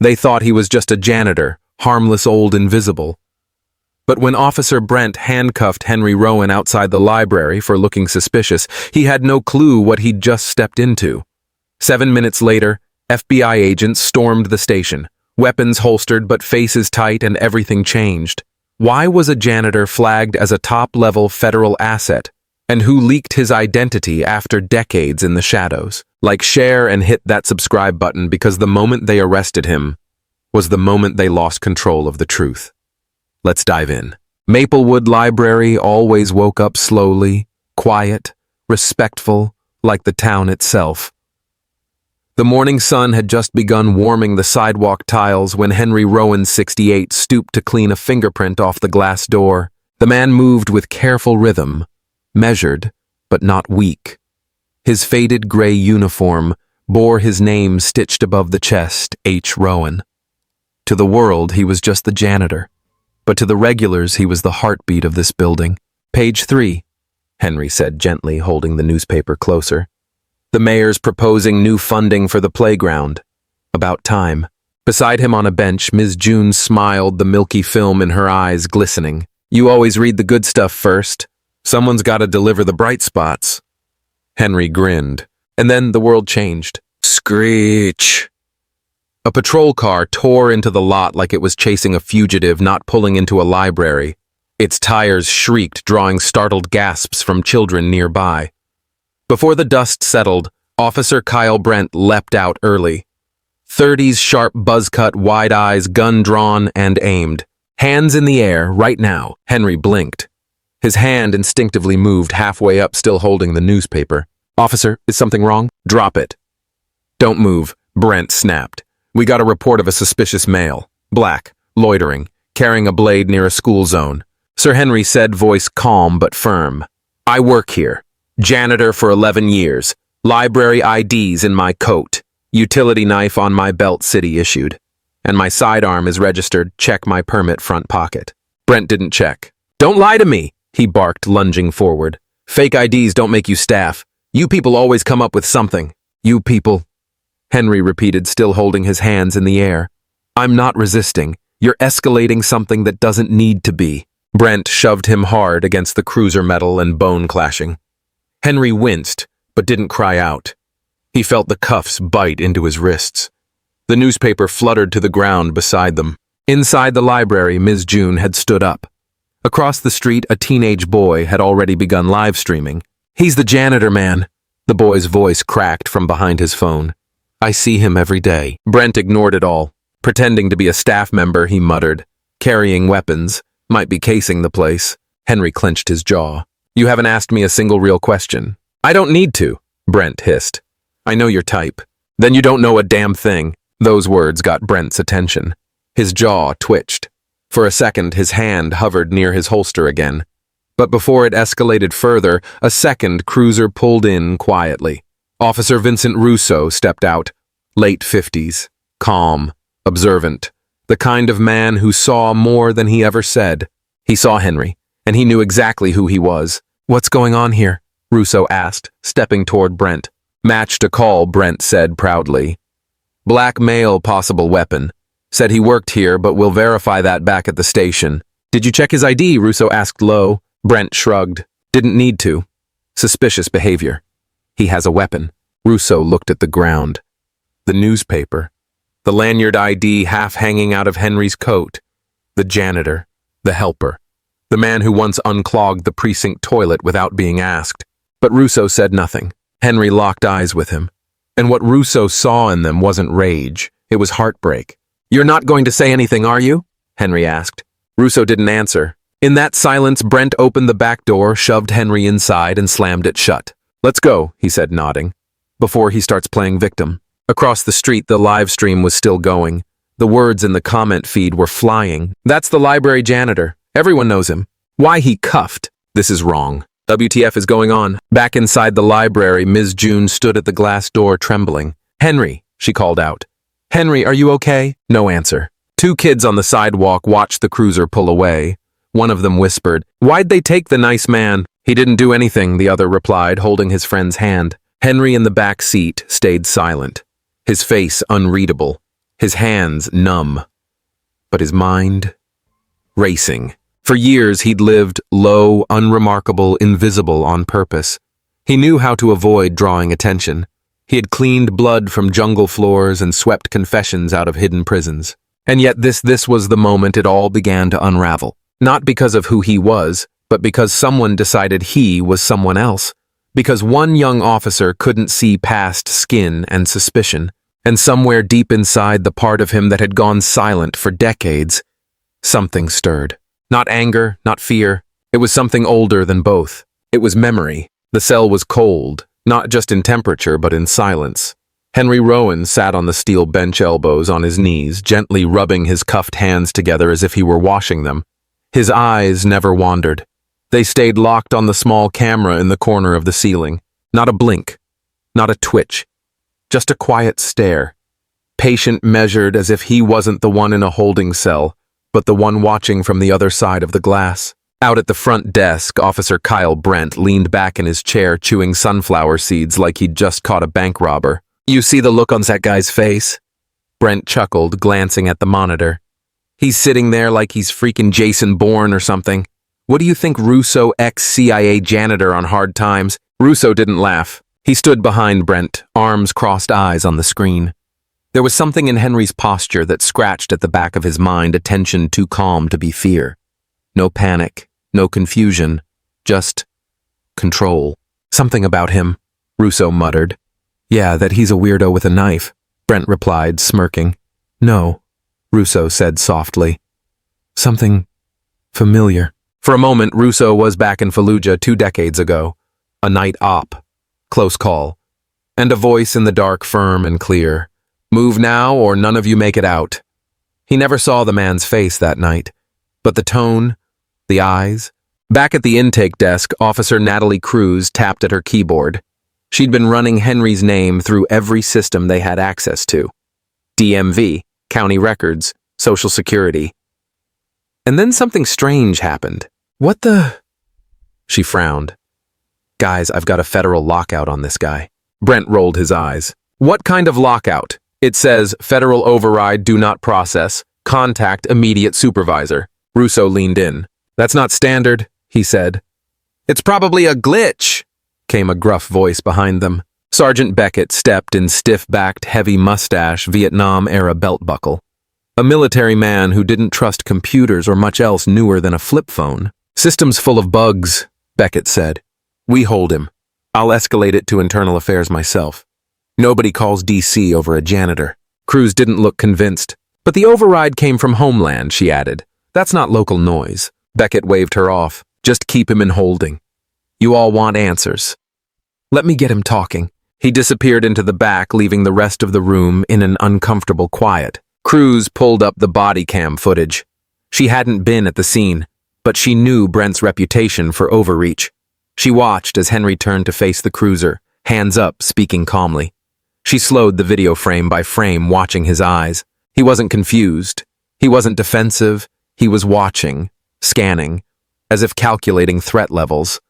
They thought he was just a janitor, harmless old invisible. But when Officer Brent handcuffed Henry Rowan outside the library for looking suspicious, he had no clue what he'd just stepped into. 7 minutes later, FBI agents stormed the station, weapons holstered but faces tight, and everything changed. Why was a janitor flagged as a top-level federal asset? And who leaked his identity after decades in the shadows? Like, share and hit that subscribe button, because the moment they arrested him was the moment they lost control of the truth. Let's dive in. Maplewood Library always woke up slowly, quiet, respectful, like the town itself. The morning sun had just begun warming the sidewalk tiles when Henry Rowan, 68, stooped to clean a fingerprint off the glass door. The man moved with careful rhythm, measured, but not weak. His faded gray uniform bore his name stitched above the chest, H. Rowan. To the world, he was just the janitor, but to the regulars, he was the heartbeat of this building. Page 3, Henry said gently, holding the newspaper closer. The mayor's proposing new funding for the playground. About time. Beside him on a bench, Ms. June smiled, the milky film in her eyes glistening. You always read the good stuff first. Someone's got to deliver the bright spots. Henry grinned, and then the world changed. Screech! A patrol car tore into the lot like it was chasing a fugitive, not pulling into a library. Its tires shrieked, drawing startled gasps from children nearby. Before the dust settled, Officer Kyle Brent leapt out early. 30s sharp buzzcut, wide eyes, gun drawn and aimed. Hands in the air, right now. Henry blinked. His hand instinctively moved halfway up, still holding the newspaper. Officer, is something wrong? Drop it. Don't move, Brent snapped. We got a report of a suspicious male. Black, loitering, carrying a blade near a school zone. Sir Henry said, voice calm but firm. I work here. Janitor for 11 years. Library IDs in my coat. Utility knife on my belt, city issued. And my sidearm is registered, check my permit front pocket. Brent didn't check. Don't lie to me, he barked, lunging forward. Fake IDs don't make you staff. You people always come up with something. You people. Henry repeated, still holding his hands in the air. I'm not resisting. You're escalating something that doesn't need to be. Brent shoved him hard against the cruiser metal and bone clashing. Henry winced, but didn't cry out. He felt the cuffs bite into his wrists. The newspaper fluttered to the ground beside them. Inside the library, Ms. June had stood up. Across the street, a teenage boy had already begun live streaming. He's the janitor man. The boy's voice cracked from behind his phone. I see him every day. Brent ignored it all. Pretending to be a staff member, he muttered. Carrying weapons. Might be casing the place. Henry clenched his jaw. You haven't asked me a single real question. I don't need to, Brent hissed. I know your type. Then you don't know a damn thing. Those words got Brent's attention. His jaw twitched. For a second, his hand hovered near his holster again. But before it escalated further, a second cruiser pulled in quietly. Officer Vincent Russo stepped out. Late 50s. Calm. Observant. The kind of man who saw more than he ever said. He saw Henry, and he knew exactly who he was. What's going on here? Russo asked, stepping toward Brent. Matched a call, Brent said proudly. Black male, possible weapon. Said he worked here, but we'll verify that back at the station. Did you check his ID? Russo asked low. Brent shrugged. Didn't need to. Suspicious behavior. He has a weapon. Russo looked at the ground. The newspaper. The lanyard ID half hanging out of Henry's coat. The janitor. The helper. The man who once unclogged the precinct toilet without being asked. But Russo said nothing. Henry locked eyes with him. And what Russo saw in them wasn't rage. It was heartbreak. You're not going to say anything, are you? Henry asked. Russo didn't answer. In that silence, Brent opened the back door, shoved Henry inside, and slammed it shut. Let's go, he said, nodding. Before he starts playing victim. Across the street, the live stream was still going. The words in the comment feed were flying. That's the library janitor. Everyone knows him. Why he cuffed? This is wrong. WTF is going on? Back inside the library, Ms. June stood at the glass door, trembling. Henry, she called out. Henry, are you okay? No answer. Two kids on the sidewalk watched the cruiser pull away. One of them whispered, Why'd they take the nice man? He didn't do anything, the other replied, holding his friend's hand. Henry in the back seat stayed silent, his face unreadable. his hands numb, but his mind racing. For years, he'd lived low, unremarkable, invisible on purpose. He knew how to avoid drawing attention. He had cleaned blood from jungle floors and swept confessions out of hidden prisons. And yet this was the moment it all began to unravel. Not because of who he was, but because someone decided he was someone else. Because one young officer couldn't see past skin and suspicion. And somewhere deep inside the part of him that had gone silent for decades, something stirred. Not anger, not fear. It was something older than both. It was memory. The cell was cold, not just in temperature, but in silence. Henry Rowan sat on the steel bench, elbows on his knees, gently rubbing his cuffed hands together as if he were washing them. His eyes never wandered. They stayed locked on the small camera in the corner of the ceiling. Not a blink, not a twitch, just a quiet stare. Patient, measured, as if he wasn't the one in a holding cell, but the one watching from the other side of the glass. Out at the front desk, Officer Kyle Brent leaned back in his chair, chewing sunflower seeds like he'd just caught a bank robber. "You see the look on that guy's face?" Brent chuckled, glancing at the monitor. "He's sitting there like he's freaking Jason Bourne or something. What do you think, Russo, ex-CIA janitor on Hard Times?" Russo didn't laugh. He stood behind Brent, arms crossed, eyes on the screen. There was something in Henry's posture that scratched at the back of his mind, a tension too calm to be fear. No panic, no confusion, just control. "Something about him," Russo muttered. "Yeah, that he's a weirdo with a knife," Brent replied, smirking. "No," Russo said softly. "Something familiar." For a moment, Russo was back in Fallujah 2 decades ago. A night op. Close call. And a voice in the dark, firm and clear. "Move now or none of you make it out." He never saw the man's face that night. But the tone, the eyes. Back at the intake desk, Officer Natalie Cruz tapped at her keyboard. She'd been running Henry's name through every system they had access to. DMV, county records, Social Security. And then something strange happened. "What the?" She frowned. "Guys, I've got a federal lockout on this guy." Brent rolled his eyes. "What kind of lockout?" "It says, federal override, do not process. Contact immediate supervisor." Russo leaned in. "That's not standard," he said. "It's probably a glitch," came a gruff voice behind them. Sergeant Beckett stepped in stiff-backed, heavy mustache, Vietnam-era belt buckle. A military man who didn't trust computers or much else newer than a flip phone. "System's full of bugs," Beckett said. "We hold him. I'll escalate it to internal affairs myself. Nobody calls DC over a janitor." Cruz didn't look convinced. "But the override came from Homeland," she added. "That's not local noise." Beckett waved her off. "Just keep him in holding. You all want answers. Let me get him talking." He disappeared into the back, leaving the rest of the room in an uncomfortable quiet. Cruz pulled up the body cam footage. She hadn't been at the scene, but she knew Brent's reputation for overreach. She watched as Henry turned to face the cruiser, hands up, speaking calmly. She slowed the video frame by frame, watching his eyes. He wasn't confused. He wasn't defensive. He was watching, scanning, as if calculating threat levels.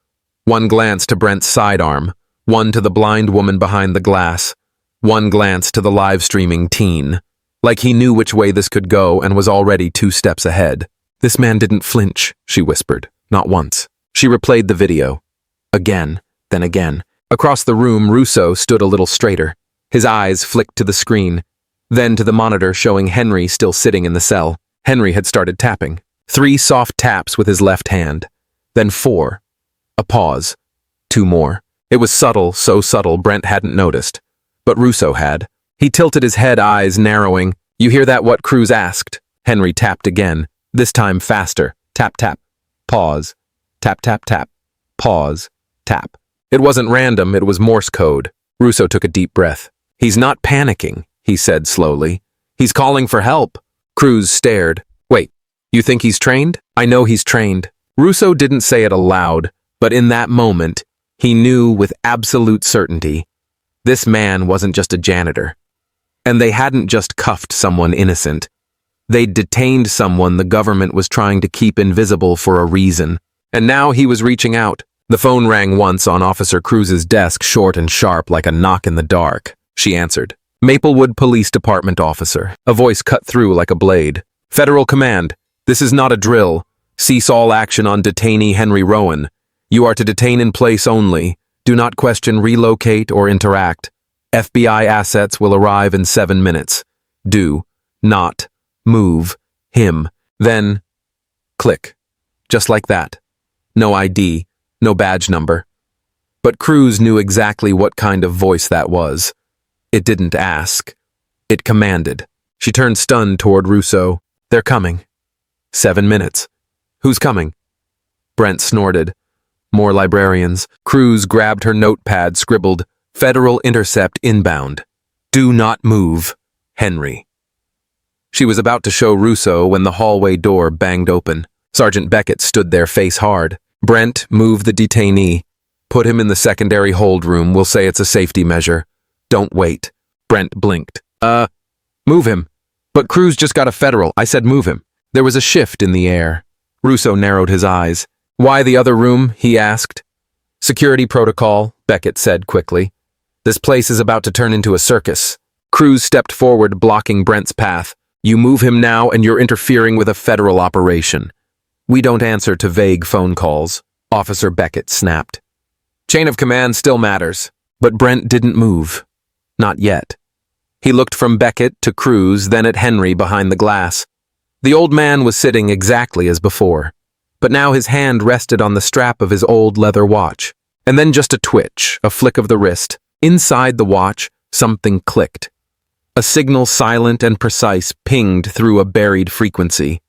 One glance to Brent's sidearm, one to the blind woman behind the glass, one glance to the live-streaming teen. Like he knew which way this could go and was already 2 steps ahead. "This man didn't flinch," she whispered. "Not once." She replayed the video. Again, then again. Across the room, Russo stood a little straighter. His eyes flicked to the screen, then to the monitor showing Henry still sitting in the cell. Henry had started tapping. 3 soft taps with his left hand. Then 4. A pause. 2 more. It was subtle, so subtle Brent hadn't noticed. But Russo had. He tilted his head, eyes narrowing. "You hear that, what Cruz asked?" Henry tapped again, this time faster. Tap, tap. Pause. Tap, tap, tap. Pause. Tap. It wasn't random, it was Morse code. Russo took a deep breath. "He's not panicking," he said slowly. "He's calling for help." Cruz stared. "Wait, you think he's trained?" "I know he's trained." Russo didn't say it aloud, but in that moment, he knew with absolute certainty, this man wasn't just a janitor. And they hadn't just cuffed someone innocent. They'd detained someone the government was trying to keep invisible for a reason. And now he was reaching out. The phone rang once on Officer Cruz's desk, short and sharp like a knock in the dark. She answered. Maplewood Police Department officer. A voice cut through like a blade. Federal command. This is not a drill. Cease all action on detainee Henry Rowan. You are to detain in place only. Do not question, relocate, or interact. FBI assets will arrive in 7 minutes. Do not move him. Then, click. Just like that. No ID, no badge number. But Cruz knew exactly what kind of voice that was. It didn't ask. It commanded. She turned stunned toward Russo. They're coming. 7 minutes. Who's coming? Brent snorted. More librarians. Cruz grabbed her notepad, scribbled, Federal Intercept inbound. Do not move, Henry. She was about to show Russo when the hallway door banged open. Sergeant Beckett stood there face hard. Brent, move the detainee. Put him in the secondary hold room. We'll say it's a safety measure. Don't wait. Brent blinked. Move him. But Cruz just got a federal. I said move him. There was a shift in the air. Russo narrowed his eyes. Why the other room? He asked. Security protocol, Beckett said quickly. This place is about to turn into a circus. Cruz stepped forward, blocking Brent's path. You move him now and you're interfering with a federal operation. We don't answer to vague phone calls, Officer Beckett snapped. Chain of command still matters. But Brent didn't move. Not yet. He looked from Beckett to Cruz, then at Henry behind the glass. The old man was sitting exactly as before, but now his hand rested on the strap of his old leather watch. And then just a twitch, a flick of the wrist. Inside the watch, something clicked. A signal silent and precise pinged through a buried frequency.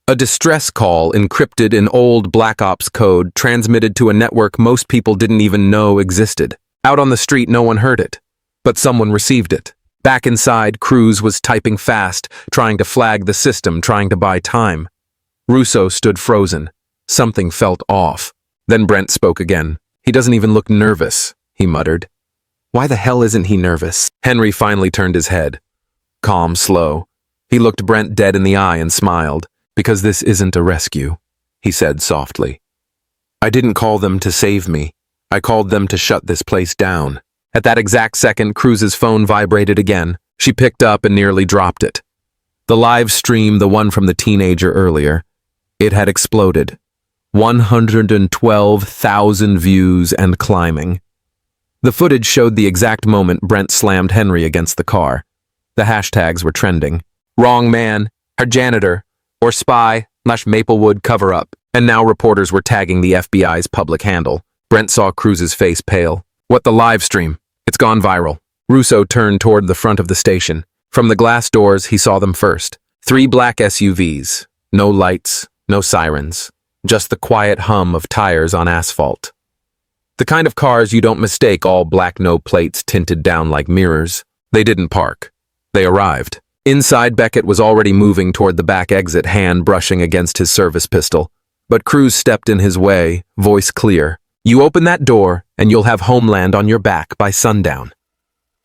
A distress call encrypted in old Black Ops code transmitted to a network most people didn't even know existed. Out on the street, no one heard it, but someone received it. Back inside, Cruz was typing fast, trying to flag the system, trying to buy time. Russo stood frozen. Something felt off. Then Brent spoke again. He doesn't even look nervous, he muttered. Why the hell isn't he nervous? Henry finally turned his head. Calm, slow. He looked Brent dead in the eye and smiled. Because this isn't a rescue, he said softly. I didn't call them to save me. I called them to shut this place down. At that exact second, Cruz's phone vibrated again. She picked up and nearly dropped it. The live stream, the one from the teenager earlier, it had exploded. 112,000 views and climbing. The footage showed the exact moment Brent slammed Henry against the car. The hashtags were trending. Wrong man, her janitor, or spy, /Maplewood cover-up. And now reporters were tagging the FBI's public handle. Brent saw Cruz's face pale. What the live stream? It's gone viral. Russo turned toward the front of the station. From the glass doors, he saw them first. 3 black SUVs. No lights, no sirens. Just the quiet hum of tires on asphalt. The kind of cars you don't mistake, all black, no plates tinted down like mirrors. They didn't park. They arrived. Inside, Beckett was already moving toward the back exit, hand brushing against his service pistol. But Cruz stepped in his way, voice clear. You open that door, and you'll have Homeland on your back by sundown.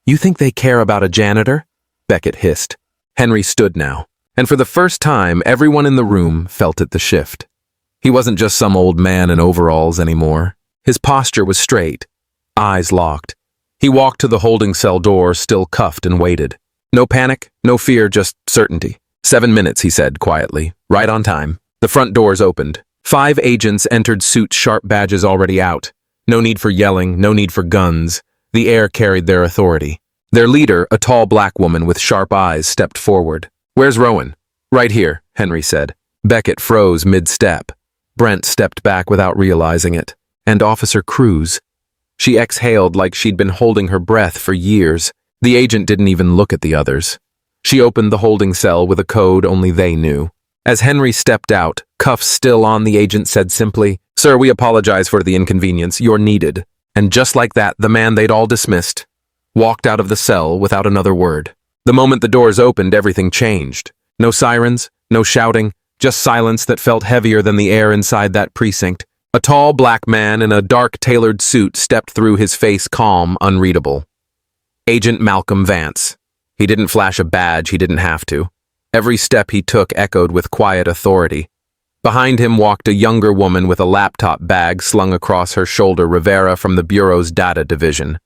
You think they care about a janitor? Beckett hissed. Henry stood now, and for the first time, everyone in the room felt it the shift. He wasn't just some old man in overalls anymore. His posture was straight, eyes locked. He walked to the holding cell door, still cuffed, and waited. No panic, no fear, just certainty. 7 minutes, he said quietly, right on time. The front doors opened. 5 agents entered, suits, sharp badges already out. No need for yelling, no need for guns. The air carried their authority. Their leader, a tall black woman with sharp eyes, stepped forward. Where's Rowan? Right here, Henry said. Beckett froze mid-step. Brent stepped back without realizing it. And Officer Cruz. She exhaled like she'd been holding her breath for years. The agent didn't even look at the others. She opened the holding cell with a code only they knew. As Henry stepped out, cuffs still on, the agent said simply, Sir, we apologize for the inconvenience. You're needed. And just like that, the man they'd all dismissed walked out of the cell without another word. The moment the doors opened, everything changed. No sirens, no shouting, just silence that felt heavier than the air inside that precinct. A tall black man in a dark tailored suit stepped through, his face calm, unreadable. Agent Malcolm Vance. He didn't flash a badge, he didn't have to. Every step he took echoed with quiet authority. Behind him walked a younger woman with a laptop bag slung across her shoulder, Rivera from the Bureau's data division.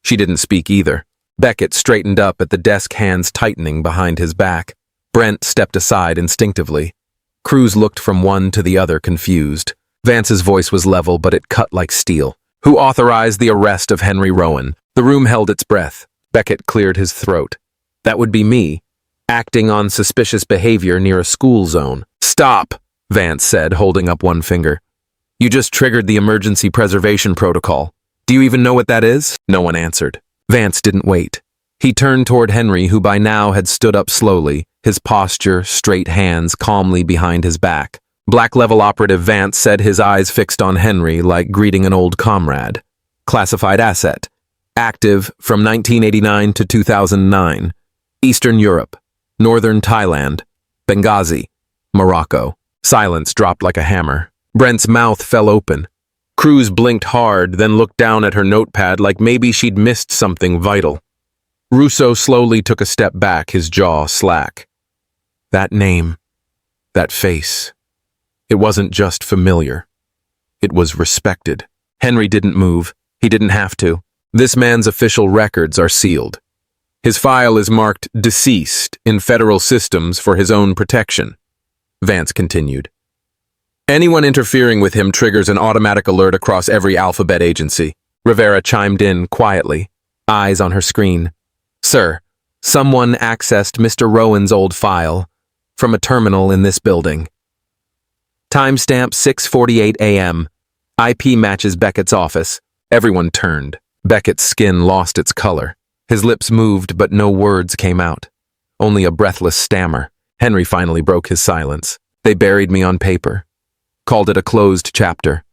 She didn't speak either. Beckett straightened up at the desk, hands tightening behind his back. Brent stepped aside instinctively. Cruz looked from one to the other, confused. Vance's voice was level, but it cut like steel. Who authorized the arrest of Henry Rowan? The room held its breath. Beckett cleared his throat. That would be me, acting on suspicious behavior near a school zone. Stop, Vance said, holding up one finger. You just triggered the emergency preservation protocol. Do you even know what that is? No one answered. Vance didn't wait. He turned toward Henry, who by now had stood up slowly, his posture, straight hands calmly behind his back. Black Level Operative Vance said, his eyes fixed on Henry like greeting an old comrade. Classified asset. Active from 1989 to 2009. Eastern Europe. Northern Thailand. Benghazi. Morocco. Silence dropped like a hammer. Brent's mouth fell open. Cruz blinked hard, then looked down at her notepad like maybe she'd missed something vital. Russo slowly took a step back, his jaw slack. That name. That face. It wasn't just familiar. It was respected. Henry didn't move. He didn't have to. This man's official records are sealed. His file is marked deceased in federal systems for his own protection. Vance continued. Anyone interfering with him triggers an automatic alert across every alphabet agency. Rivera chimed in quietly, eyes on her screen. Sir, someone accessed Mr. Rowan's old file from a terminal in this building. Timestamp 6:48 a.m. IP matches Beckett's office. Everyone turned. Beckett's skin lost its color. His lips moved, but no words came out. Only a breathless stammer. Henry finally broke his silence. They buried me on paper. Called it a closed chapter.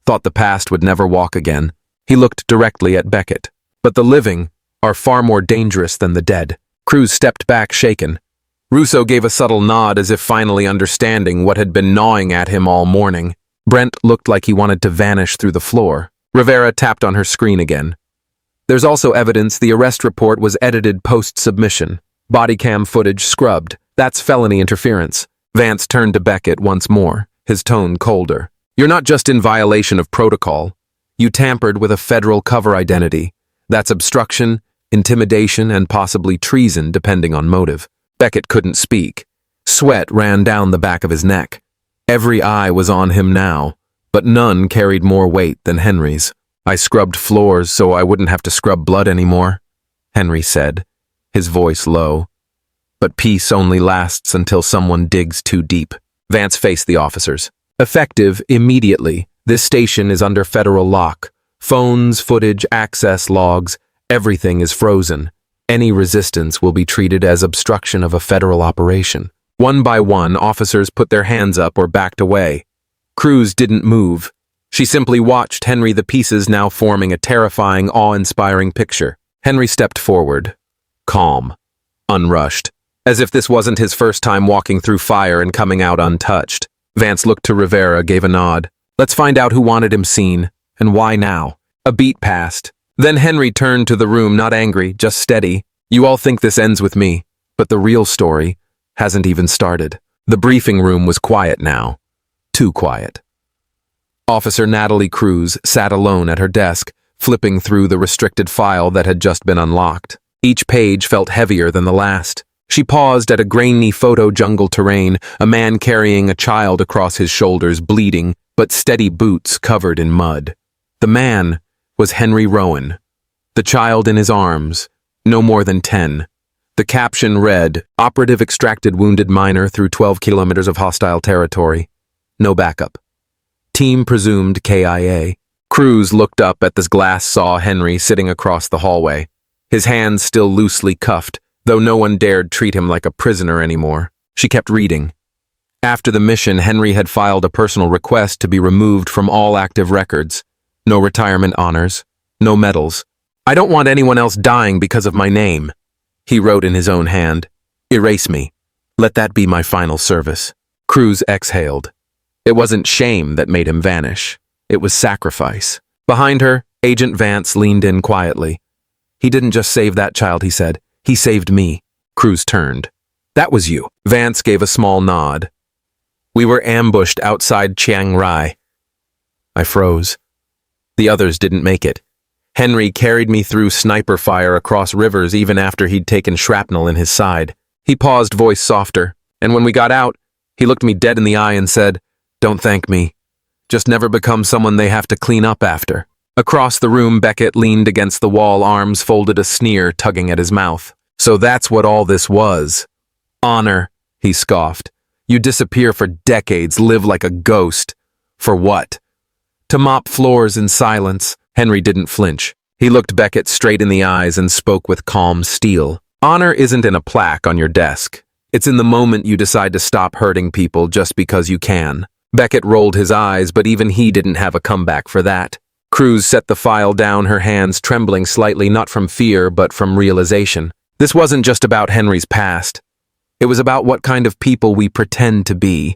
Thought the past would never walk again. He looked directly at Beckett. But the living are far more dangerous than the dead. Cruz stepped back, shaken. Russo gave a subtle nod as if finally understanding what had been gnawing at him all morning. Brent looked like he wanted to vanish through the floor. Rivera tapped on her screen again. There's also evidence the arrest report was edited post-submission. Body cam footage scrubbed. That's felony interference. Vance turned to Beckett once more, his tone colder. You're not just in violation of protocol. You tampered with a federal cover identity. That's obstruction, intimidation, and possibly treason, depending on motive. Beckett couldn't speak. Sweat ran down the back of his neck. Every eye was on him now, but none carried more weight than Henry's. I scrubbed floors so I wouldn't have to scrub blood anymore, Henry said, his voice low. But peace only lasts until someone digs too deep. Vance faced the officers. Effective immediately. This station is under federal lock. Phones, footage, access logs, everything is frozen. Any resistance will be treated as obstruction of a federal operation. One by one, officers put their hands up or backed away. Cruz didn't move. She simply watched Henry, the pieces now forming a terrifying, awe-inspiring picture. Henry stepped forward, calm, unrushed, as if this wasn't his first time walking through fire and coming out untouched. Vance looked to Rivera, gave a nod. Let's find out who wanted him seen, and why now. A beat passed. Then Henry turned to the room, not angry, just steady. You all think this ends with me, but the real story hasn't even started. The briefing room was quiet now. Too quiet. Officer Natalie Cruz sat alone at her desk, flipping through the restricted file that had just been unlocked. Each page felt heavier than the last. She paused at a grainy photo jungle terrain, a man carrying a child across his shoulders, bleeding, but steady boots covered in mud. The man was Henry Rowan. The child in his arms, no more than 10. The caption read, Operative extracted wounded minor through 12 kilometers of hostile territory. No backup. Team presumed KIA. Cruz looked up at the glass, saw Henry sitting across the hallway. His hands still loosely cuffed, though no one dared treat him like a prisoner anymore. She kept reading. After the mission, Henry had filed a personal request to be removed from all active records. No retirement honors, no medals. I don't want anyone else dying because of my name, he wrote in his own hand. Erase me. Let that be my final service. Cruz exhaled. It wasn't shame that made him vanish. It was sacrifice. Behind her, Agent Vance leaned in quietly. He didn't just save that child, he said. He saved me. Cruz turned. That was you. Vance gave a small nod. We were ambushed outside Chiang Rai. I froze. The others didn't make it. Henry carried me through sniper fire across rivers even after he'd taken shrapnel in his side. He paused, voice softer, and when we got out, he looked me dead in the eye and said, "Don't thank me. Just never become someone they have to clean up after." Across the room, Beckett leaned against the wall, arms folded, a sneer tugging at his mouth. "So that's what all this was. Honor," he scoffed. "You disappear for decades, live like a ghost. For what? To mop floors in silence." Henry didn't flinch. He looked Beckett straight in the eyes and spoke with calm steel. "Honor isn't in a plaque on your desk. It's in the moment you decide to stop hurting people just because you can." Beckett rolled his eyes, but even he didn't have a comeback for that. Cruz set the file down, her hands trembling slightly, not from fear, but from realization. This wasn't just about Henry's past. It was about what kind of people we pretend to be,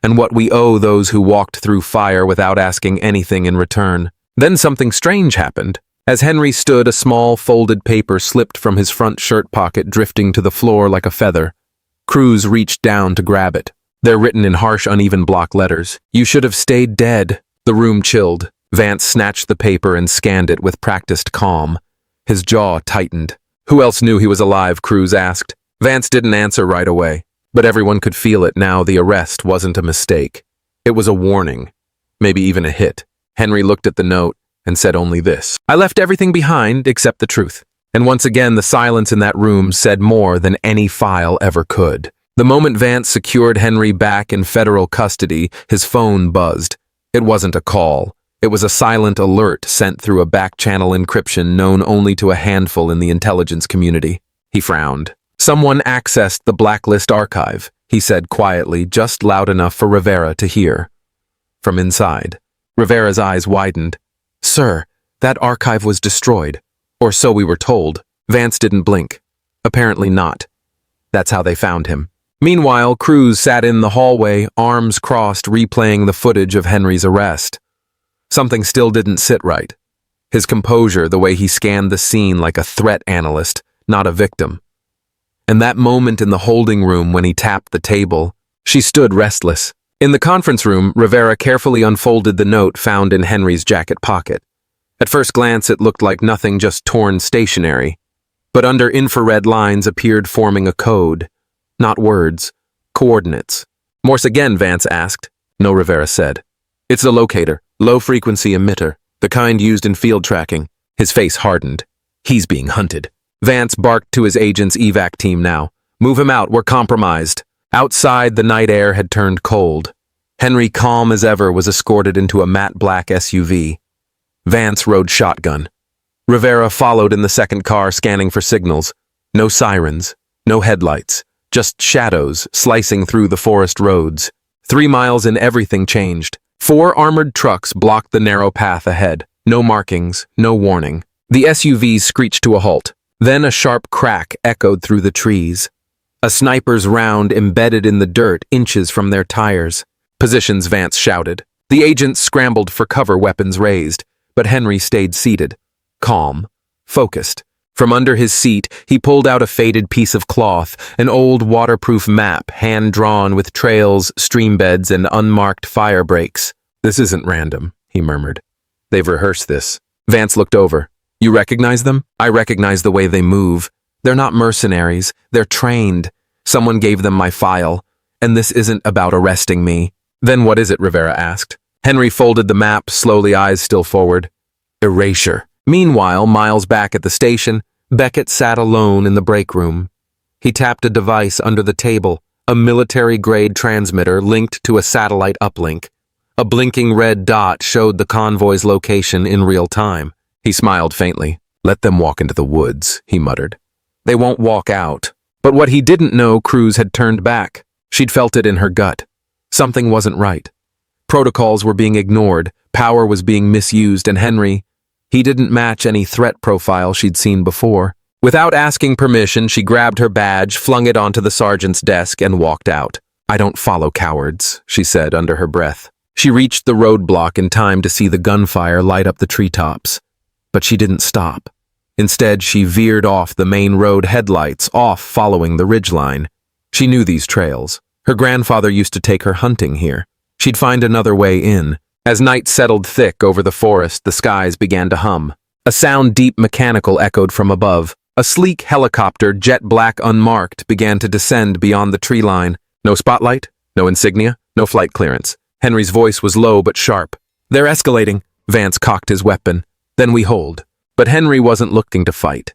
and what we owe those who walked through fire without asking anything in return. Then something strange happened. As Henry stood, a small folded paper slipped from his front shirt pocket, drifting to the floor like a feather. Cruz reached down to grab it. They're written in harsh, uneven block letters. "You should have stayed dead." The room chilled. Vance snatched the paper and scanned it with practiced calm. His jaw tightened. "Who else knew he was alive?" Cruz asked. Vance didn't answer right away, but everyone could feel it now. The arrest wasn't a mistake. It was a warning, maybe even a hit. Henry looked at the note and said only this: "I left everything behind except the truth." And once again, the silence in that room said more than any file ever could. The moment Vance secured Henry back in federal custody, his phone buzzed. It wasn't a call. It was a silent alert sent through a back-channel encryption known only to a handful in the intelligence community. He frowned. "Someone accessed the blacklist archive," he said quietly, just loud enough for Rivera to hear. From inside, Rivera's eyes widened. "Sir, that archive was destroyed. Or so we were told." Vance didn't blink. Apparently not. That's how they found him. Meanwhile, Cruz sat in the hallway, arms crossed, replaying the footage of Henry's arrest. Something still didn't sit right. His composure, the way he scanned the scene like a threat analyst, not a victim. And that moment in the holding room when he tapped the table, she stood restless. In the conference room, Rivera carefully unfolded the note found in Henry's jacket pocket. At first glance, it looked like nothing, just torn stationery. But under infrared lines appeared forming a code. Not words, coordinates. "Morse again?" Vance asked. "No," Rivera said. "It's a locator, low-frequency emitter, the kind used in field tracking." His face hardened. He's being hunted. Vance barked to his agent's evac team now. "Move him out, we're compromised." Outside, the night air had turned cold. Henry, calm as ever, was escorted into a matte black SUV. Vance rode shotgun. Rivera followed in the second car, scanning for signals. No sirens, no headlights, just shadows slicing through the forest roads. 3 miles in, everything changed. 4 armored trucks blocked the narrow path ahead. No markings, no warning. The SUVs screeched to a halt. Then a sharp crack echoed through the trees. A sniper's round embedded in the dirt inches from their tires. "Positions," Vance shouted. The agents scrambled for cover, weapons raised, but Henry stayed seated, calm, focused. From under his seat, he pulled out a faded piece of cloth, an old waterproof map, hand-drawn with trails, streambeds, and unmarked fire breaks. "This isn't random," he murmured. "They've rehearsed this." Vance looked over. "You recognize them?" "I recognize the way they move. They're not mercenaries. They're trained. Someone gave them my file. And this isn't about arresting me." "Then what is it?" Rivera asked. Henry folded the map, slowly, eyes still forward. "Erasure." Meanwhile, miles back at the station, Beckett sat alone in the break room. He tapped a device under the table, a military-grade transmitter linked to a satellite uplink. A blinking red dot showed the convoy's location in real time. He smiled faintly. "Let them walk into the woods," he muttered. "They won't walk out." But what he didn't know, Cruz had turned back. She'd felt it in her gut. Something wasn't right. Protocols were being ignored, power was being misused, and Henry, he didn't match any threat profile she'd seen before. Without asking permission, she grabbed her badge, flung it onto the sergeant's desk, and walked out. "I don't follow cowards," she said under her breath. She reached the roadblock in time to see the gunfire light up the treetops. But she didn't stop. Instead, she veered off the main road, headlights off, following the ridgeline. She knew these trails. Her grandfather used to take her hunting here. She'd find another way in. As night settled thick over the forest, the skies began to hum. A sound deep mechanical echoed from above. A sleek helicopter, jet black unmarked, began to descend beyond the tree line. No spotlight, no insignia, no flight clearance. Henry's voice was low but sharp. "They're escalating." Vance cocked his weapon. "Then we hold." But Henry wasn't looking to fight.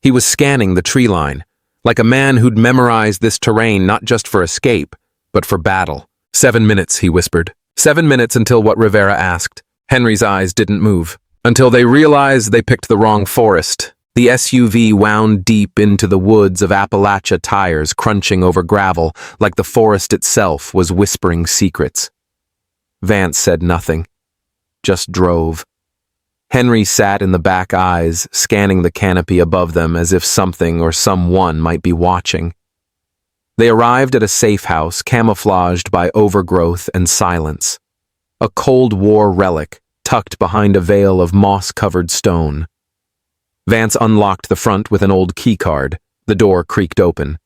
He was scanning the tree line, like a man who'd memorized this terrain not just for escape, but for battle. 7 minutes, he whispered. 7 minutes until what Rivera asked. Henry's eyes didn't move. Until they realized they picked the wrong forest. The SUV wound deep into the woods of Appalachia, tires crunching over gravel like the forest itself was whispering secrets. Vance said nothing, just drove. Henry sat in the back eyes, scanning the canopy above them as if something or someone might be watching. They arrived at a safe house camouflaged by overgrowth and silence. A Cold War relic tucked behind a veil of moss-covered stone. Vance unlocked the front with an old keycard. The door creaked open.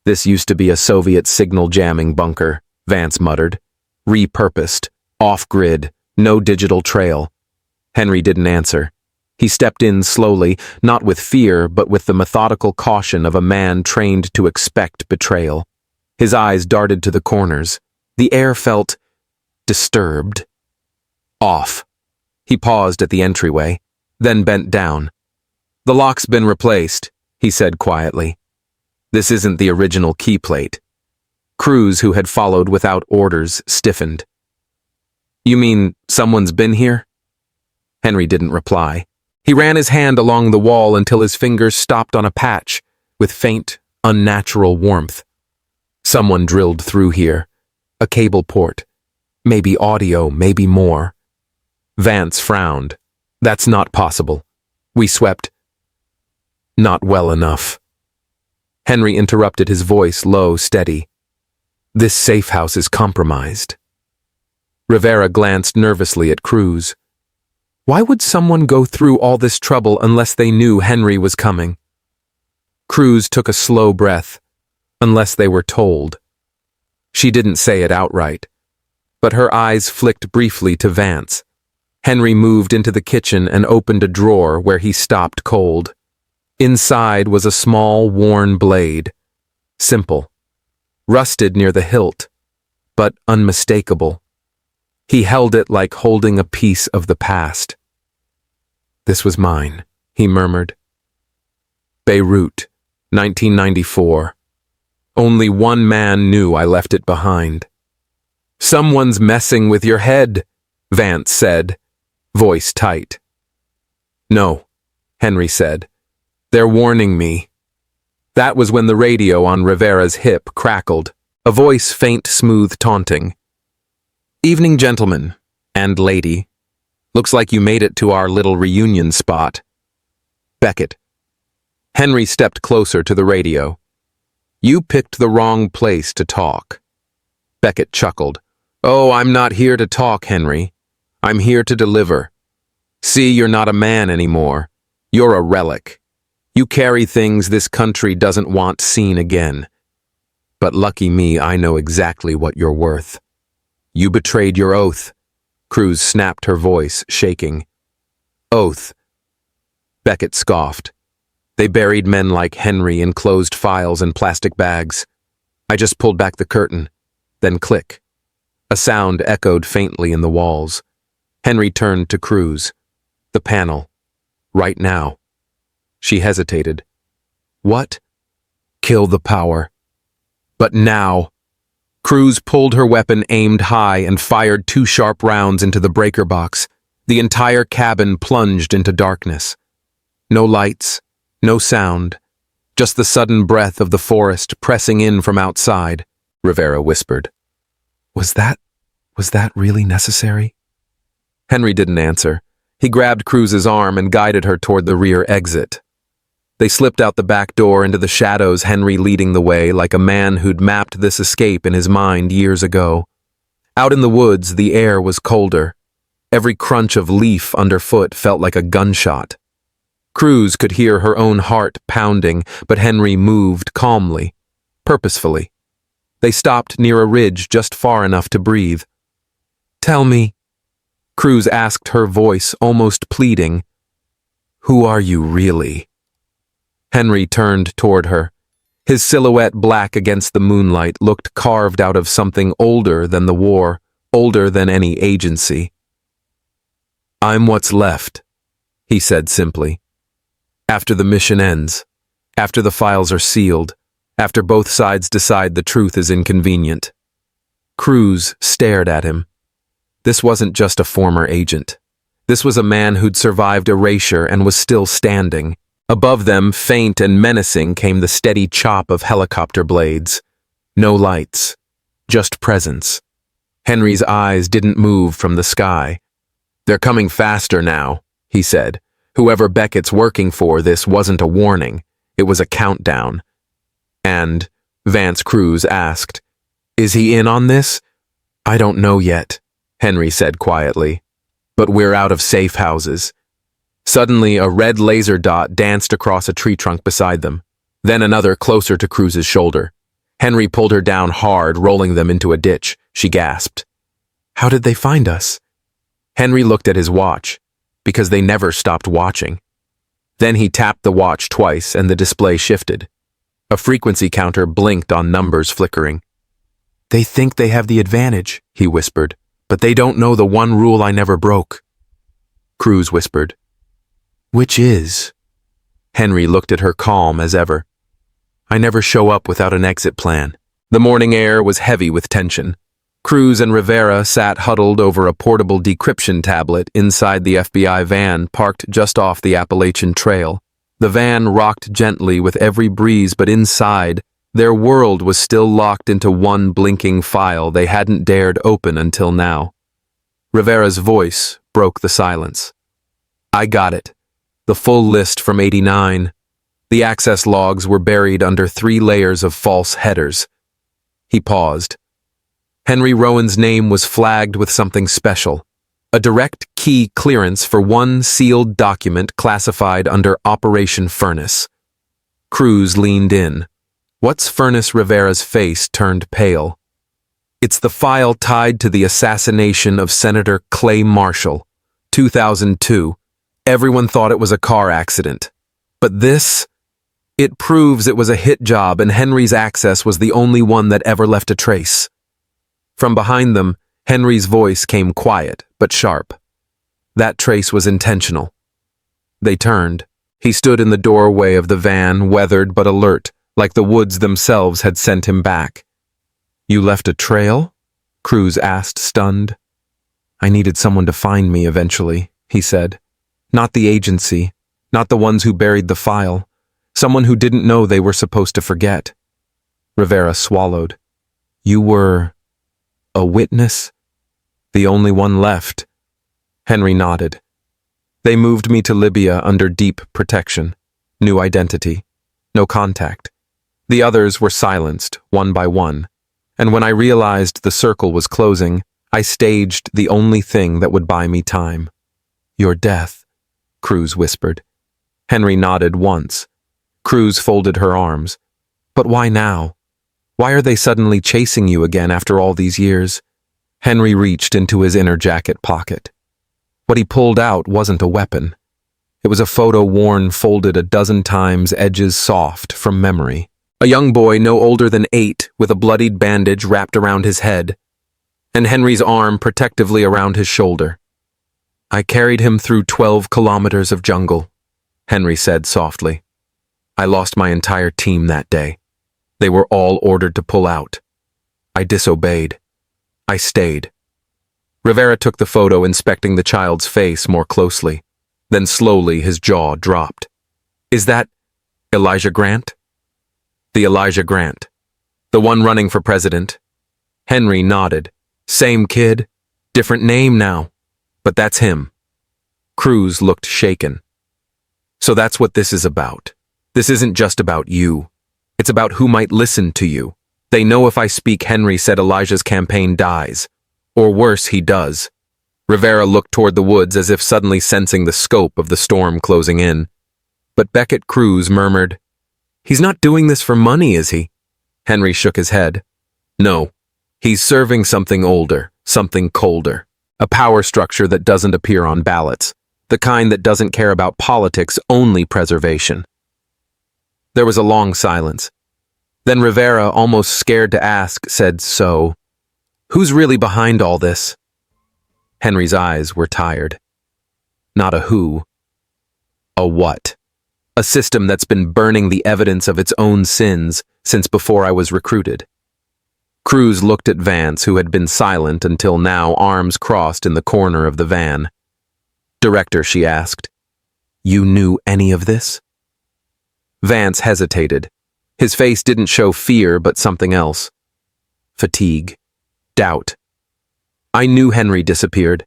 "This used to be a Soviet signal jamming bunker," Vance muttered. "Repurposed, off-grid, no digital trail." Henry didn't answer. He stepped in slowly, not with fear, but with the methodical caution of a man trained to expect betrayal. His eyes darted to the corners. The air felt disturbed. Off. He paused at the entryway, then bent down. "The lock's been replaced," he said quietly. "This isn't the original key plate." Cruz, who had followed without orders, stiffened. "You mean someone's been here?" Henry didn't reply. He ran his hand along the wall until his fingers stopped on a patch, with faint, unnatural warmth. "Someone drilled through here. A cable port. Maybe audio, maybe more." Vance frowned. "That's not possible. We swept." "Not well enough." Henry interrupted, his voice low, steady. "This safe house is compromised." Rivera glanced nervously at Cruz. Why would someone go through all this trouble unless they knew Henry was coming? Cruz took a slow breath, unless they were told. She didn't say it outright, but her eyes flicked briefly to Vance. Henry moved into the kitchen and opened a drawer where he stopped cold. Inside was a small, worn blade. Simple. Rusted near the hilt, but unmistakable. He held it like holding a piece of the past. "This was mine," he murmured. "Beirut, 1994. Only one man knew I left it behind." "Someone's messing with your head," Vance said, voice tight. "No," Henry said. "They're warning me." That was when the radio on Rivera's hip crackled, a voice faint, smooth, taunting. "Evening, gentlemen and lady. Looks like you made it to our little reunion spot. Beckett." Henry stepped closer to the radio. "You picked the wrong place to talk." Beckett chuckled. "Oh, I'm not here to talk, Henry. I'm here to deliver. See, you're not a man anymore. You're a relic. You carry things this country doesn't want seen again. But lucky me, I know exactly what you're worth. You betrayed your oath." Cruz snapped, her voice shaking. "Oath." Beckett scoffed. "They buried men like Henry in closed files and plastic bags. I just pulled back the curtain. Then click. A sound echoed faintly in the walls. Henry turned to Cruz. "The panel. Right now." She hesitated. "What?" "Kill the power. But now." Cruz pulled her weapon aimed high and fired 2 sharp rounds into the breaker box. The entire cabin plunged into darkness. No lights, no sound, just the sudden breath of the forest pressing in from outside, Rivera whispered. Was that really necessary?" Henry didn't answer. He grabbed Cruz's arm and guided her toward the rear exit. They slipped out the back door into the shadows, Henry leading the way like a man who'd mapped this escape in his mind years ago. Out in the woods, the air was colder. Every crunch of leaf underfoot felt like a gunshot. Cruz could hear her own heart pounding, but Henry moved calmly, purposefully. They stopped near a ridge just far enough to breathe. "Tell me," Cruz asked, her voice almost pleading, Who are you really? Henry turned toward her. His silhouette black against the moonlight looked carved out of something older than the war, older than any agency. I'm what's left, he said simply. After the mission ends, after the files are sealed, after both sides decide the truth is inconvenient. Cruz stared at him. This wasn't just a former agent. This was a man who'd survived erasure and was still standing. Above them, faint and menacing, came the steady chop of helicopter blades. No lights, just presence. Henry's eyes didn't move from the sky. They're coming faster now, he said. Whoever Beckett's working for, this wasn't a warning. It was a countdown. And, Vance Cruz asked, is he in on this? I don't know yet, Henry said quietly. But we're out of safe houses. Suddenly, a red laser dot danced across a tree trunk beside them. Then another closer to Cruz's shoulder. Henry pulled her down hard, rolling them into a ditch. She gasped. How did they find us? Henry looked at his watch, because they never stopped watching. Then he tapped the watch twice and the display shifted. A frequency counter blinked on numbers flickering. They think they have the advantage, he whispered, but they don't know the one rule I never broke. Cruz whispered. Which is? Henry looked at her calm as ever. I never show up without an exit plan. The morning air was heavy with tension. Cruz and Rivera sat huddled over a portable decryption tablet inside the FBI van parked just off the Appalachian Trail. The van rocked gently with every breeze, but inside, their world was still locked into one blinking file they hadn't dared open until now. Rivera's voice broke the silence. I got it. The full list from '89. The access logs were buried under 3 layers of false headers. He paused. Henry Rowan's name was flagged with something special. A direct key clearance for one sealed document classified under Operation Furnace. Cruz leaned in. What's Furnace? Rivera's face turned pale. It's the file tied to the assassination of Senator Clay Marshall, 2002. Everyone thought it was a car accident. But this? It proves it was a hit job and Henry's access was the only one that ever left a trace. From behind them, Henry's voice came quiet but sharp. That trace was intentional. They turned. He stood in the doorway of the van, weathered but alert, like the woods themselves had sent him back. You left a trail? Cruz asked, stunned. I needed someone to find me eventually, he said. Not the agency, not the ones who buried the file. Someone who didn't know they were supposed to forget. Rivera swallowed. You were a witness? The only one left. Henry nodded. They moved me to Libya under deep protection. New identity. No contact. The others were silenced, one by one. And when I realized the circle was closing, I staged the only thing that would buy me time. Your death, Cruz whispered. Henry nodded once. Cruz folded her arms. But why now? Why are they suddenly chasing you again after all these years? Henry reached into his inner jacket pocket. What he pulled out wasn't a weapon. It was a photo worn, folded a dozen times, edges soft, from memory. A young boy no older than 8, with a bloodied bandage wrapped around his head, and Henry's arm protectively around his shoulder. I carried him through 12 kilometers of jungle, Henry said softly. I lost my entire team that day. They were all ordered to pull out. I disobeyed. I stayed. Rivera took the photo, inspecting the child's face more closely. Then slowly his jaw dropped. Is that Elijah Grant? The Elijah Grant. The one running for president. Henry nodded. Same kid, different name now. But that's him. Cruz looked shaken. So that's what this is about. This isn't just about you. It's about who might listen to you. They know if I speak, Henry said, Elijah's campaign dies. Or worse, he does. Rivera looked toward the woods as if suddenly sensing the scope of the storm closing in. But Beckett Cruz murmured, He's not doing this for money, is he? Henry shook his head. No. He's serving something older, something colder. A power structure that doesn't appear on ballots, the kind that doesn't care about politics, only preservation. There was a long silence. Then Rivera, almost scared to ask, said, "So, who's really behind all this?" Henry's eyes were tired. Not a who, a what. A system that's been burning the evidence of its own sins since before I was recruited. Cruz looked at Vance, who had been silent until now, arms crossed in the corner of the van. "Director," she asked, "you knew any of this?" Vance hesitated. His face didn't show fear, but something else. Fatigue. Doubt. "I knew Henry disappeared.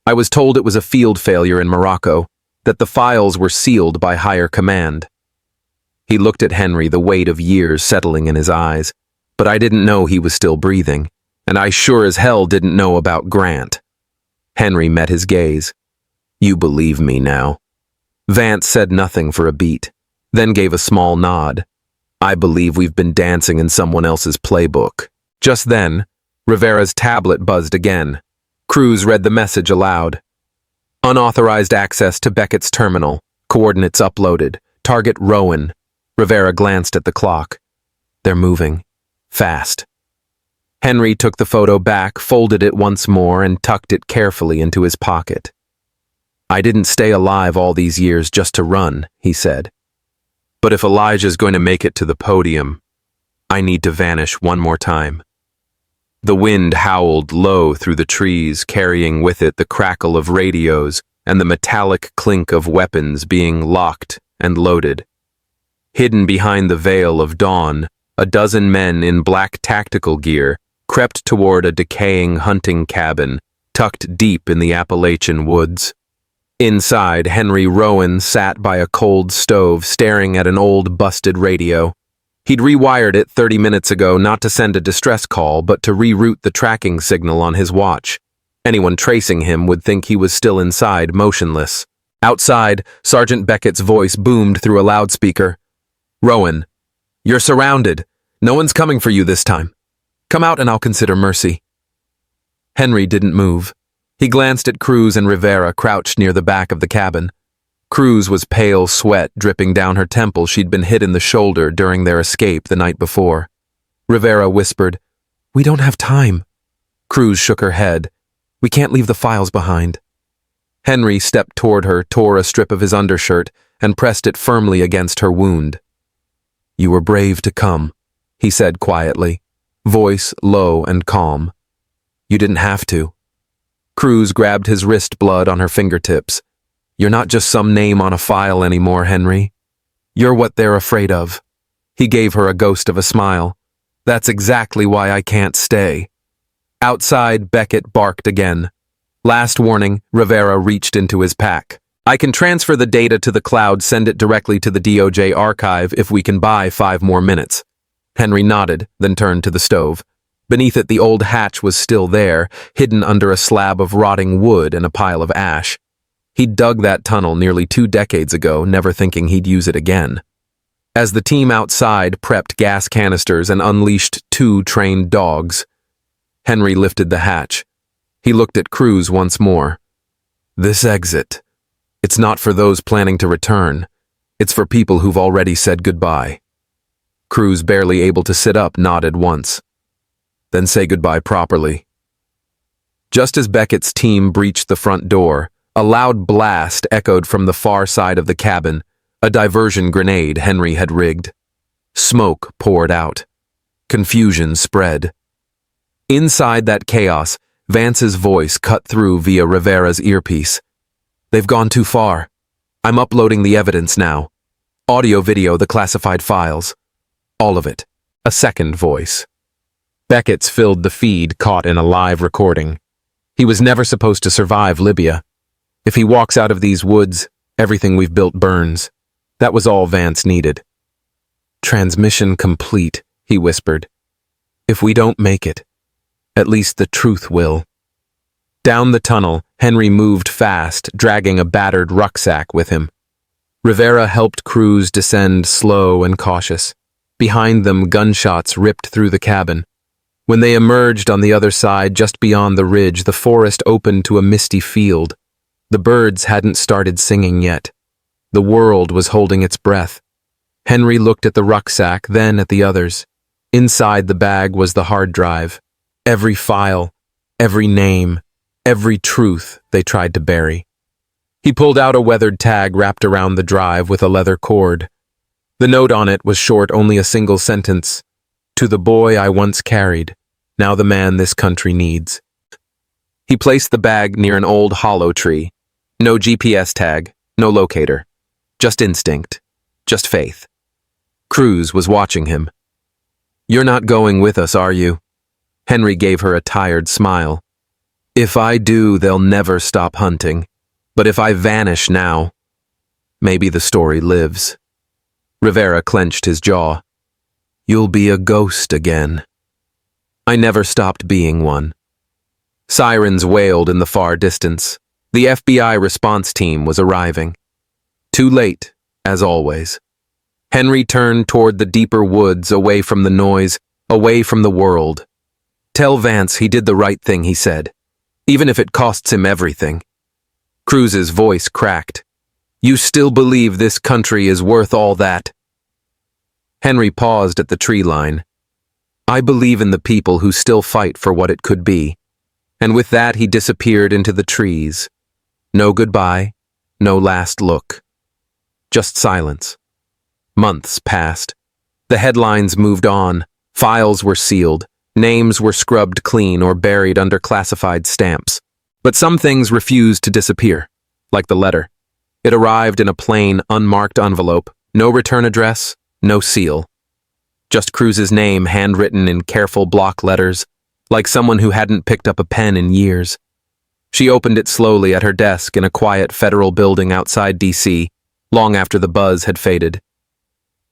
I was told it was a field failure in Morocco, that the files were sealed by higher command." He looked at Henry, the weight of years settling in his eyes. "But I didn't know he was still breathing, and I sure as hell didn't know about Grant." Henry met his gaze. "You believe me now." Vance said nothing for a beat, then gave a small nod. "I believe we've been dancing in someone else's playbook." Just then, Rivera's tablet buzzed again. Cruz read the message aloud. "Unauthorized access to Beckett's terminal. Coordinates uploaded. Target Rowan." Rivera glanced at the clock. "They're moving. Fast." Henry took the photo back, folded it once more, and tucked it carefully into his pocket. "I didn't stay alive all these years just to run," he said. "But if Elijah's going to make it to the podium, I need to vanish one more time." The wind howled low through the trees, carrying with it the crackle of radios and the metallic clink of weapons being locked and loaded. Hidden behind the veil of dawn, a dozen men in black tactical gear crept toward a decaying hunting cabin tucked deep in the Appalachian woods. Inside, Henry Rowan sat by a cold stove staring at an old busted radio. He'd rewired it 30 minutes ago not to send a distress call but to reroute the tracking signal on his watch. Anyone tracing him would think he was still inside, motionless. Outside, Sergeant Beckett's voice boomed through a loudspeaker. "Rowan, you're surrounded. No one's coming for you this time. Come out and I'll consider mercy." Henry didn't move. He glanced at Cruz and Rivera crouched near the back of the cabin. Cruz was pale sweat dripping down her temple. She'd been hit in the shoulder during their escape the night before. Rivera whispered, "We don't have time." Cruz shook her head. "We can't leave the files behind." Henry stepped toward her, tore a strip of his undershirt, and pressed it firmly against her wound. "You were brave to come," he said quietly, voice low and calm. "You didn't have to." Cruz grabbed his wrist blood on her fingertips. "You're not just some name on a file anymore, Henry. You're what they're afraid of." He gave her a ghost of a smile. "That's exactly why I can't stay." Outside, Beckett barked again. Last warning, Rivera reached into his pack. "I can transfer the data to the cloud, send it directly to the DOJ archive if we can buy 5 more minutes. Henry nodded, then turned to the stove. Beneath it, the old hatch was still there, hidden under a slab of rotting wood and a pile of ash. He'd dug that tunnel nearly 2 decades ago, never thinking he'd use it again. As the team outside prepped gas canisters and unleashed 2 trained dogs, Henry lifted the hatch. He looked at Cruz once more. "This exit. It's not for those planning to return. It's for people who've already said goodbye." Cruz, barely able to sit up, nodded once. "Then say goodbye properly." Just as Beckett's team breached the front door, a loud blast echoed from the far side of the cabin, a diversion grenade Henry had rigged. Smoke poured out. Confusion spread. Inside that chaos, Vance's voice cut through via Rivera's earpiece. "They've gone too far. I'm uploading the evidence now. Audio, video, the classified files. All of it." A second voice. Beckett's filled the feed, caught in a live recording. He was never supposed to survive Libya. If he walks out of these woods, everything we've built burns. That was all Vance needed. "Transmission complete," he whispered. "If we don't make it, at least the truth will." Down the tunnel, Henry moved fast, dragging a battered rucksack with him. Rivera helped Cruz descend slow and cautious. Behind them, gunshots ripped through the cabin. When they emerged on the other side, just beyond the ridge, the forest opened to a misty field. The birds hadn't started singing yet. The world was holding its breath. Henry looked at the rucksack, then at the others. Inside the bag was the hard drive. Every file, every name, every truth they tried to bury. He pulled out a weathered tag wrapped around the drive with a leather cord. The note on it was short, only a single sentence. To the boy I once carried, now the man this country needs. He placed the bag near an old hollow tree. No GPS tag, no locator. Just instinct, just faith. Cruz was watching him. You're not going with us, are you? Henry gave her a tired smile. If I do, they'll never stop hunting. But if I vanish now, maybe the story lives. Rivera clenched his jaw. You'll be a ghost again. I never stopped being one. Sirens wailed in the far distance. The FBI response team was arriving. Too late, as always. Henry turned toward the deeper woods, away from the noise, away from the world. Tell Vance he did the right thing, he said, even if it costs him everything. Cruz's voice cracked. You still believe this country is worth all that? Henry paused at the tree line. I believe in the people who still fight for what it could be. And with that he disappeared into the trees. No goodbye, no last look. Just silence. Months passed. The headlines moved on. Files were sealed. Names were scrubbed clean or buried under classified stamps. But some things refused to disappear, like the letter. It arrived in a plain, unmarked envelope. No return address, no seal. Just Cruz's name handwritten in careful block letters, like someone who hadn't picked up a pen in years. She opened it slowly at her desk in a quiet federal building outside D.C., long after the buzz had faded.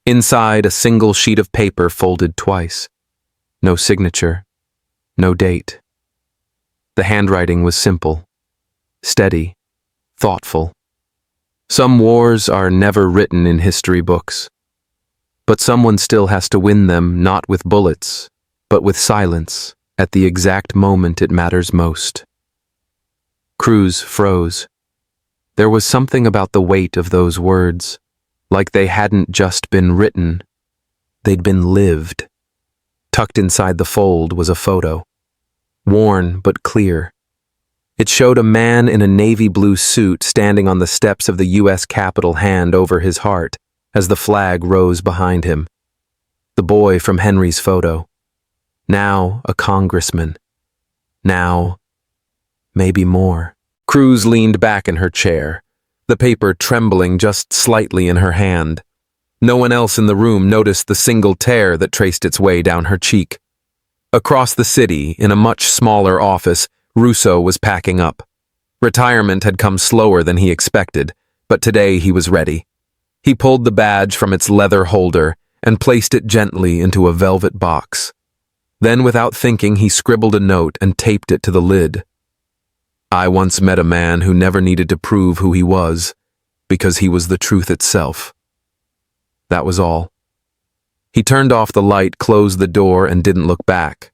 Inside, a single sheet of paper folded twice. No signature, no date. The handwriting was simple, steady, thoughtful. Some wars are never written in history books, but someone still has to win them not with bullets, but with silence at the exact moment it matters most. Cruz froze. There was something about the weight of those words, like they hadn't just been written, they'd been lived. Tucked inside the fold was a photo, worn but clear. It showed a man in a navy blue suit standing on the steps of the U.S. Capitol, hand over his heart, as the flag rose behind him. The boy from Henry's photo. Now a congressman. Now, maybe more. Cruz leaned back in her chair, the paper trembling just slightly in her hand. No one else in the room noticed the single tear that traced its way down her cheek. Across the city, in a much smaller office, Russo was packing up. Retirement had come slower than he expected, but today he was ready. He pulled the badge from its leather holder and placed it gently into a velvet box. Then, without thinking, he scribbled a note and taped it to the lid. I once met a man who never needed to prove who he was, because he was the truth itself. That was all. He turned off the light, closed the door, and didn't look back.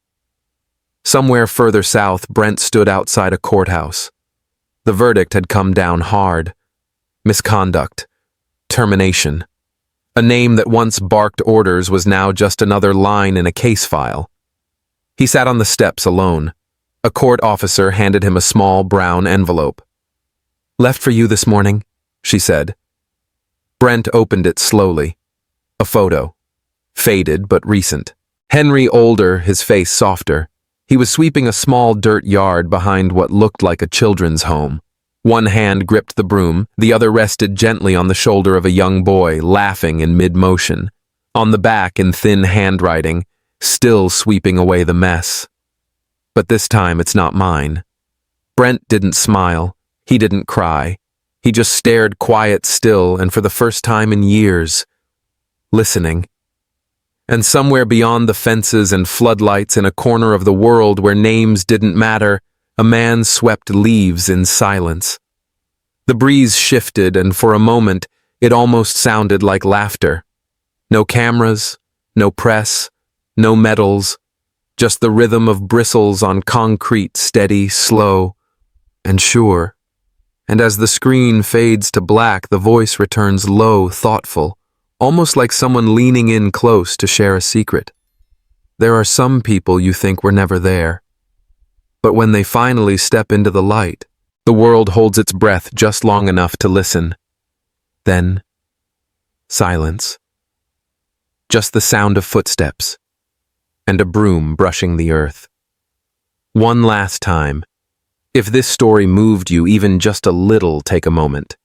Somewhere further south, Brent stood outside a courthouse. The verdict had come down hard. Misconduct. Termination. A name that once barked orders was now just another line in a case file. He sat on the steps alone. A court officer handed him a small brown envelope. Left for you this morning, she said. Brent opened it slowly. A photo. Faded but recent. Henry older, his face softer. He was sweeping a small dirt yard behind what looked like a children's home. One hand gripped the broom, the other rested gently on the shoulder of a young boy, laughing in mid-motion. On the back, in thin handwriting, still sweeping away the mess. But this time it's not mine. Brent didn't smile. He didn't cry. He just stared quiet still, and for the first time in years, listening. And somewhere beyond the fences and floodlights, in a corner of the world where names didn't matter, a man swept leaves in silence. The breeze shifted, and for a moment, it almost sounded like laughter. No cameras, no press, no medals, just the rhythm of bristles on concrete, steady, slow, and sure. And as the screen fades to black, the voice returns low, thoughtful, almost like someone leaning in close to share a secret. There are some people you think were never there, but when they finally step into the light, the world holds its breath just long enough to listen. Then, silence. Just the sound of footsteps, and a broom brushing the earth. One last time, if this story moved you even just a little, take a moment.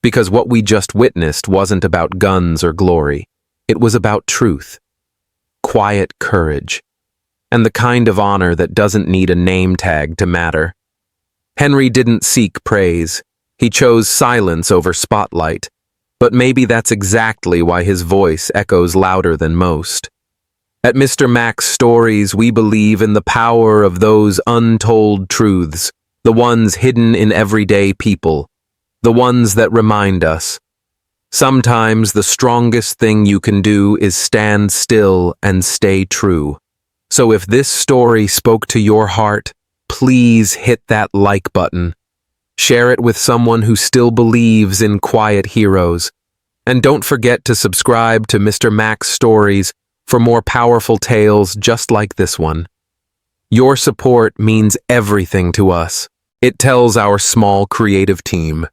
Because what we just witnessed wasn't about guns or glory. It was about truth, quiet courage, and the kind of honor that doesn't need a name tag to matter. Henry didn't seek praise. He chose silence over spotlight. But maybe that's exactly why his voice echoes louder than most. At Mr. Mac's Stories, we believe in the power of those untold truths, the ones hidden in everyday people, the ones that remind us. Sometimes the strongest thing you can do is stand still and stay true. So if this story spoke to your heart, please hit that like button. Share it with someone who still believes in quiet heroes. And don't forget to subscribe to Mr. Mac's Stories for more powerful tales just like this one. Your support means everything to us. It tells our small creative team,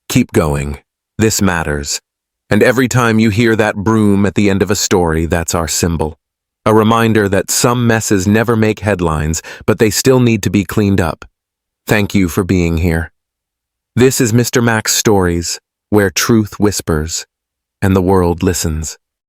keep going. This matters. And every time you hear that broom at the end of a story, that's our symbol. A reminder that some messes never make headlines, but they still need to be cleaned up. Thank you for being here. This is Mr. Mac's Stories, where truth whispers and the world listens.